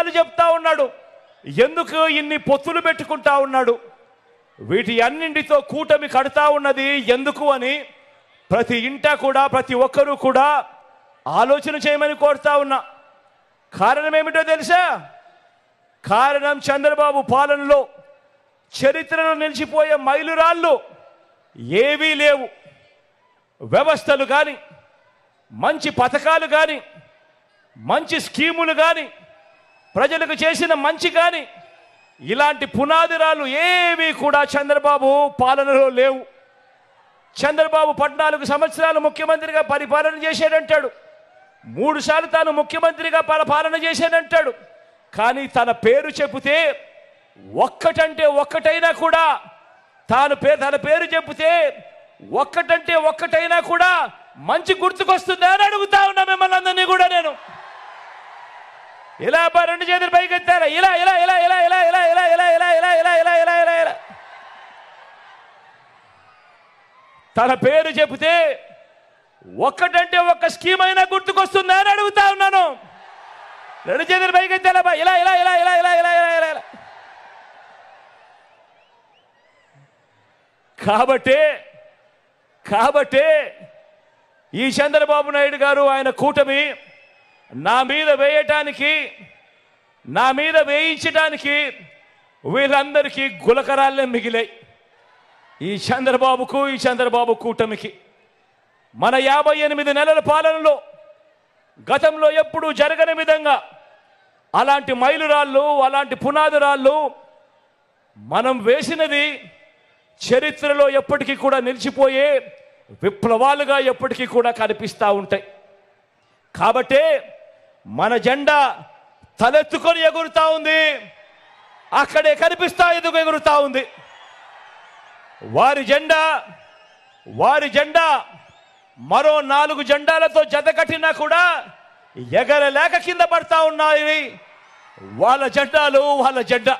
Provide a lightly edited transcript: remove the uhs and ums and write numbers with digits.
కారణాలు చెప్తా ఉన్నాడు. ఎందుకు ఇన్ని పొత్తులు పెట్టుకుంటా ఉన్నాడు, వీటి అన్నింటితో కూటమి కడతా ఉన్నది ఎందుకు అని ప్రతి ఇంట కూడా ప్రతి ఒక్కరూ కూడా ఆలోచన చేయమని కోరుతా ఉన్నా. కారణం ఏమిటో తెలుసా? కారణం చంద్రబాబు పాలనలో చరిత్రలో నిలిచిపోయే మైలురాళ్ళు ఏవీ లేవు. వ్యవస్థలు కానీ, మంచి పథకాలు కానీ, మంచి స్కీములు కానీ, ప్రజలకు చేసిన మంచి కానీ, ఇలాంటి పునాదిరాలు ఏవి కూడా చంద్రబాబు పాలనలో లేవు. చంద్రబాబు 14 సంవత్సరాలు ముఖ్యమంత్రిగా పరిపాలన చేశాడంటాడు, 3 సార్లు తాను ముఖ్యమంత్రిగా పాలన చేశాడంటాడు. కానీ తన పేరు చెబితే ఒక్కటంటే ఒక్కటైనా కూడా తన పేరు చెబితే ఒక్కటంటే ఒక్కటైనా కూడా మంచి గుర్తుకొస్తుందా అని అడుగుతా ఉన్నా మిమ్మల్ని అందరినీ కూడా. నేను ఇలా 2 చేతులు పైకి ఎత్తారా, ఇలా ఇలా ఇలా ఇలా ఇలా ఇలా ఇలా ఇలా ఇలా ఇలా ఇలా ఇలా ఇలా ఇలా ఇలా తన పేరు చెబితే ఒక్కటంటే ఒక్క స్కీమ్ అయినా గుర్తుకొస్తుందా అని అడుగుతా ఉన్నాను. 2 చేతులు పైకి ఎత్తారా, ఇలా ఇలా ఇలా ఇలా ఇలా ఇలా ఇలా ఇలా ఇలా. కాబట్టే ఈ చంద్రబాబు నాయుడు గారు ఆయన కూటమి నా మీద వేయించడానికి వీళ్ళందరికీ గులకరాళ్ళే మిగిలాయి. ఈ చంద్రబాబు కూటమికి మన 58 నెలల పాలనలో గతంలో ఎప్పుడూ జరగని విధంగా అలాంటి మైలురాళ్ళు, అలాంటి పునాదిరాళ్ళు మనం వేసినది చరిత్రలో ఎప్పటికీ కూడా నిలిచిపోయే విప్లవాలుగా ఎప్పటికీ కూడా కనిపిస్తూ ఉంటాయి. కాబట్టే మన జెండా తలెత్తుకొని ఎగురుతా ఉంది, అక్కడే కనిపిస్తా ఎగురుతా ఉంది. వారి జెండా మరో 4 జెండాలతో జత కట్టినా కూడా ఎగరలేక కింద పడతా ఉన్నాయి వాళ్ళ జెండా.